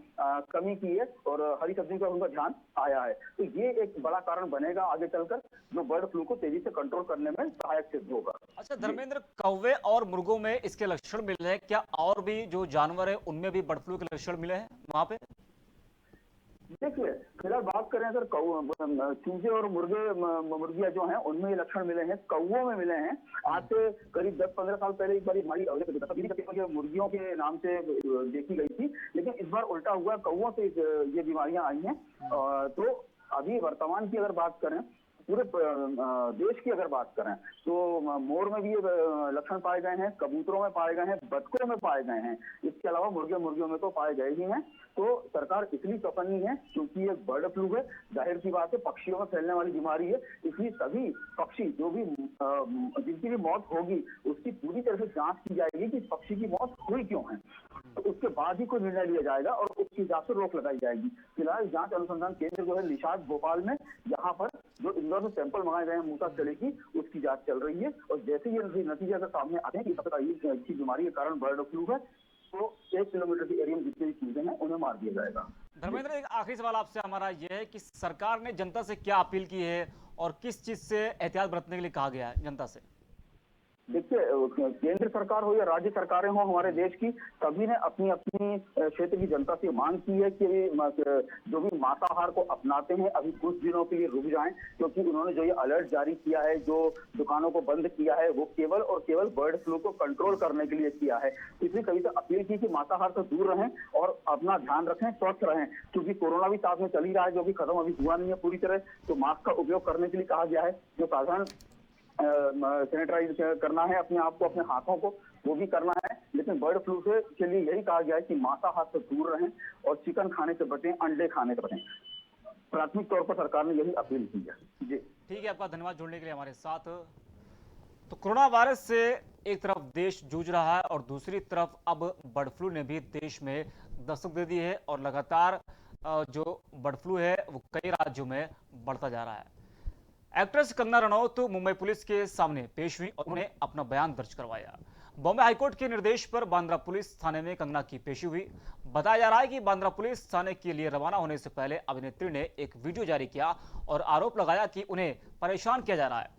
S4: कमी की है और हरी सब्जी का उनका ध्यान आया है। तो ये एक बड़ा कारण बनेगा आगे चलकर जो बर्ड फ्लू को तेजी से कंट्रोल करने में सहायक सिद्ध होगा।
S1: अच्छा धर्मेंद्र, कौवे और मुर्गों में इसके लक्षण मिले हैं क्या? और भी जो जानवर है उनमें भी बर्ड फ्लू के लक्षण मिले हैं वहां पे?
S4: देखिए, फिलहाल बात करें अगर चूजे और मुर्गियां जो हैं उनमें ये लक्षण मिले हैं, कौवों में मिले हैं। आज से करीब 10-15 साल पहले एक बार हमारी मुर्गियों के नाम से देखी गई थी, लेकिन इस बार उल्टा हुआ, कौवों से ये बीमारियां आई हैं। तो अभी वर्तमान की अगर बात करें, पूरे देश की अगर बात करें तो मोर में भी ये लक्षण पाए गए हैं, कबूतरों में पाए गए हैं, बतखों में पाए गए हैं। इसके अलावा मुर्गियों में तो पाए गए ही हैं। तो सरकार इसलिए चौकन्नी है क्योंकि ये बर्ड फ्लू है, जाहिर सी बात है पक्षियों में फैलने वाली बीमारी है, इसलिए सभी पक्षी जो भी जिनकी भी मौत होगी उसकी पूरी तरह से जांच की जाएगी कि पक्षी की मौत हुई क्यों है। तो उसके बाद ही कोई निर्णय लिया जाएगा और उसकी जांच पर रोक लगाई जाएगी। फिलहाल जांच अनुसंधान केंद्र जो है निषाद भोपाल में, यहाँ पर जो इंदौर से सैंपल मंगाए गए हैं मूसा चले की, उसकी जांच चल रही है। और जैसे ये नतीजे अगर सामने आते हैं कि बीमारी के कारण बर्ड फ्लू है तो 1 किलोमीटर के एरिया में जितनी भी चीजें हैं उन्हें मार दिया जाएगा।
S1: धर्मेंद्र, एक आखिरी सवाल आपसे हमारा यह है कि सरकार ने जनता से क्या अपील की है और किस चीज से एहतियात बरतने के लिए कहा गया है जनता से?
S4: देखिए, केंद्र सरकार हो या राज्य सरकारें हो हमारे देश की, सभी ने अपनी अपनी क्षेत्र की जनता से मांग की है कि जो भी मांसाहार को अपनाते हैं अभी कुछ दिनों के लिए रुक जाएं, क्योंकि उन्होंने जो ये अलर्ट जारी किया है, जो दुकानों को बंद किया है, वो केवल और केवल बर्ड फ्लू को कंट्रोल करने के लिए किया है। इसलिए सभी से अपील की कि मांसाहार से दूर रहें और अपना ध्यान रखें, स्वस्थ रहें, क्योंकि कोरोना भी साथ में चल ही रहा है, जो कि खत्म अभी हुआ नहीं है पूरी तरह। तो मास्क का उपयोग करने के लिए कहा गया है, जो साधारण सैनिटाइज करना है अपने आप को, अपने हाथों को, वो भी करना है। लेकिन बर्ड फ्लू से के लिए यही कहा गया है कि मांसाहार से दूर रहें और चिकन खाने से बचें, अंडे खाने से बचें। प्राथमिक तौर पर सरकार ने यही अपील की है। जी
S1: ठीक है, आपका धन्यवाद जुड़ने के लिए हमारे साथ। तो कोरोना वायरस से एक तरफ देश जूझ रहा है और दूसरी तरफ अब बर्ड फ्लू ने भी देश में दस्तक दे दी है और लगातार जो बर्ड फ्लू है वो कई राज्यों में बढ़ता जा रहा है। एक्ट्रेस कंगना रनौत मुंबई पुलिस के सामने पेश हुई और उन्हें अपना बयान दर्ज करवाया। बॉम्बे हाईकोर्ट के निर्देश पर बांद्रा पुलिस थाने में कंगना की पेशी हुई। बताया जा रहा है कि बांद्रा पुलिस थाने के लिए रवाना होने से पहले अभिनेत्री ने एक वीडियो जारी किया और आरोप लगाया कि उन्हें परेशान किया जा रहा है।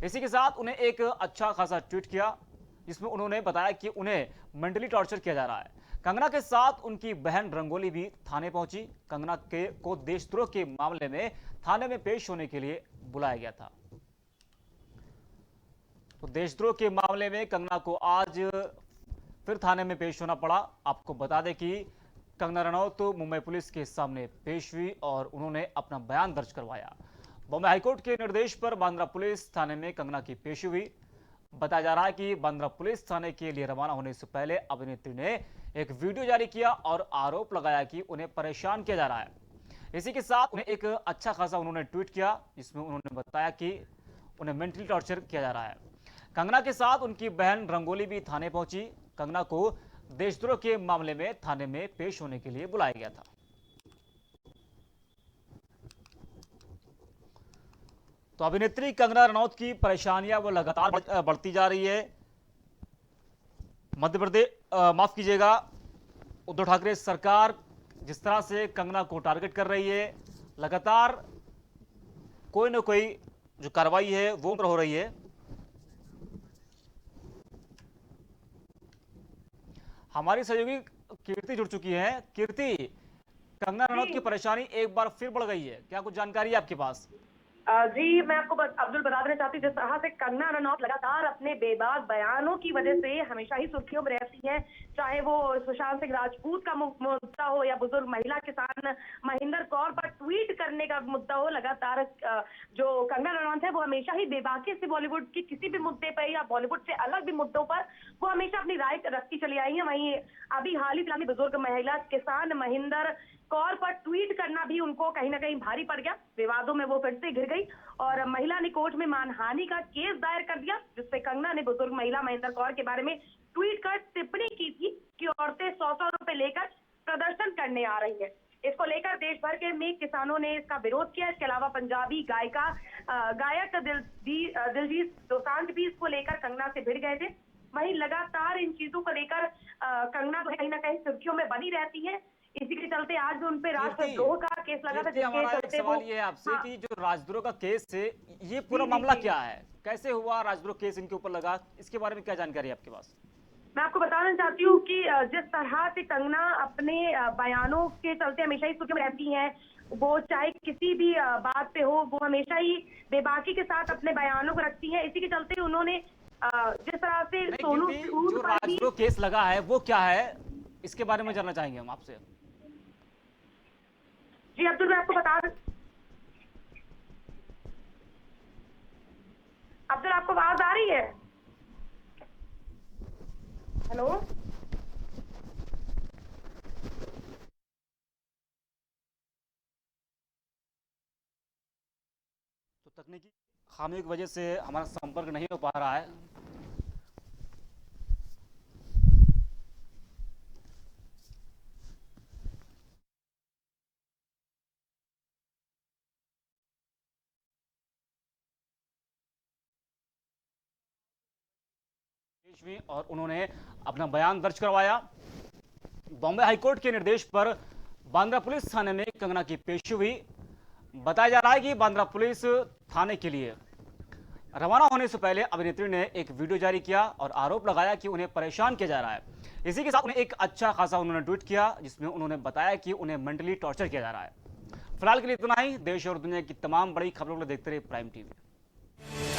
S1: इसी के साथ उन्हें एक अच्छा खासा ट्वीट किया जिसमें उन्होंने बताया कि उन्हें मेंटली टॉर्चर किया जा रहा है। कंगना के साथ उनकी बहन रंगोली भी थाने पहुंची। कंगना को देशद्रोह के मामले में थाने में पेश होने के लिए बुलाया गया था। तो देशद्रोह के मामले में कंगना को आज फिर थाने में पेश होना पड़ा। आपको बता दें कि कंगना रनौत तो मुंबई पुलिस के सामने पेश हुई और उन्होंने अपना बयान दर्ज करवाया। बॉम्बे हाईकोर्ट के निर्देश पर बांद्रा पुलिस थाने में कंगना की पेशी हुई। बताया जा रहा है कि बांद्रा पुलिस थाने के लिए रवाना होने से पहले अभिनेत्री ने एक वीडियो जारी किया और आरोप लगाया कि उन्हें परेशान किया जा रहा है। इसी के साथ उन्हें एक अच्छा खासा उन्होंने ट्वीट किया जिसमें उन्होंने बताया कि उन्हें मेंटली टॉर्चर किया जा रहा है। कंगना के साथ उनकी बहन रंगोली भी थाने पहुंची। कंगना को देशद्रोह के मामले में थाने में पेश होने के लिए बुलाया गया था। तो अभिनेत्री कंगना रनौत की परेशानियां वो लगातार बढ़ती जा रही है। मध्य प्रदेश माफ कीजिएगा, उद्धव ठाकरे सरकार जिस तरह से कंगना को टारगेट कर रही है, लगातार कोई ना कोई जो कार्रवाई है वो हो रही है। हमारी सहयोगी कीर्ति जुड़ चुकी है। कीर्ति, कंगना रनौत की परेशानी एक बार फिर बढ़ गई है, क्या कुछ जानकारी है आपके पास?
S5: जी, मैं आपको अब्दुल बता देना चाहती हूँ, जिस तरह से कंगना रनौत लगातार अपने बेबाक बयानों की वजह से हमेशा ही सुर्खियों में रहती हैं, चाहे वो सुशांत सिंह राजपूत का मुद्दा हो या बुजुर्ग महिला किसान महिंदर कौर पर ट्वीट करने का मुद्दा हो। लगातार जो कंगना रनौत है वो हमेशा ही बेबाकी से बॉलीवुड के किसी भी मुद्दे पर या बॉलीवुड से अलग भी मुद्दों पर वो हमेशा अपनी राय रखती चली आई है। वहीं अभी हाल ही फिलहाल में बुजुर्ग महिला किसान महिंदर कौर पर ट्वीट करना भी उनको कहीं ना कहीं भारी पड़ गया। विवादों में वो फिर से घिर गई और महिला ने कोर्ट में मानहानि का केस दायर कर दिया, जिससे कंगना ने बुजुर्ग महिला महिंदर कौर के बारे में ट्वीट कर टिप्पणी की थी कि औरतें 100-100 रुपए लेकर प्रदर्शन करने आ रही है। इसको लेकर देश भर के में किसानों ने इसका विरोध किया। इसके अलावा पंजाबी गायक दिलजीत दोसांझ भी इसको लेकर कंगना से भिड़ गए थे। वहीं लगातार इन चीजों को लेकर कंगना कहीं ना कहीं सुर्खियों में बनी रहती है। इसी के चलते आज भी उनपे राष्ट्रद्रोह का केस लगा था।
S1: हमारा एक सवाल ये है आपसे कि जो राजद्रोह का केस है, ये पूरा मामला क्या है, कैसे हुआ राजद्रोह केस इनके ऊपर लगा, इसके बारे में क्या जानकारी है आपके पास?
S5: मैं आपको बताना चाहती हूँ कि जिस तरह से कंगना अपने बयानों के चलते हमेशा ही सुर्खियों में रहती हैं, वो चाहे किसी भी बात पे हो, वो हमेशा ही बेबाकी के साथ अपने बयानों को रखती है। इसी के चलते उन्होंने जिस तरह से सोनू
S1: जो राजद्रोह केस लगा है वो क्या है, इसके बारे में जानना चाहेंगे हम आपसे।
S5: जी अब्दुल, मैं आपको बता अब्दुल, आपको आवाज आ रही है? हेलो,
S1: तो तकनीकी खामियों की वजह से हमारा संपर्क नहीं हो पा रहा है। और उन्होंने अपना बयान दर्ज करवाया। बॉम्बे हाईकोर्ट के निर्देश पर बांद्रा पुलिस थाने में कंगना की पेशी हुई। बताया जा रहा है कि बांद्रा पुलिस थाने के लिए रवाना होने से पहले अभिनेत्री ने एक वीडियो जारी किया और आरोप लगाया कि उन्हें परेशान किया जा रहा है। इसी के साथ उन्हें एक अच्छा खासा उन्होंने ट्वीट किया जिसमें उन्होंने बताया कि उन्हें मेंटली टॉर्चर किया जा रहा है। फिलहाल के लिए इतना ही। देश और दुनिया की तमाम बड़ी खबरों को देखते रहिए प्राइम टीवी।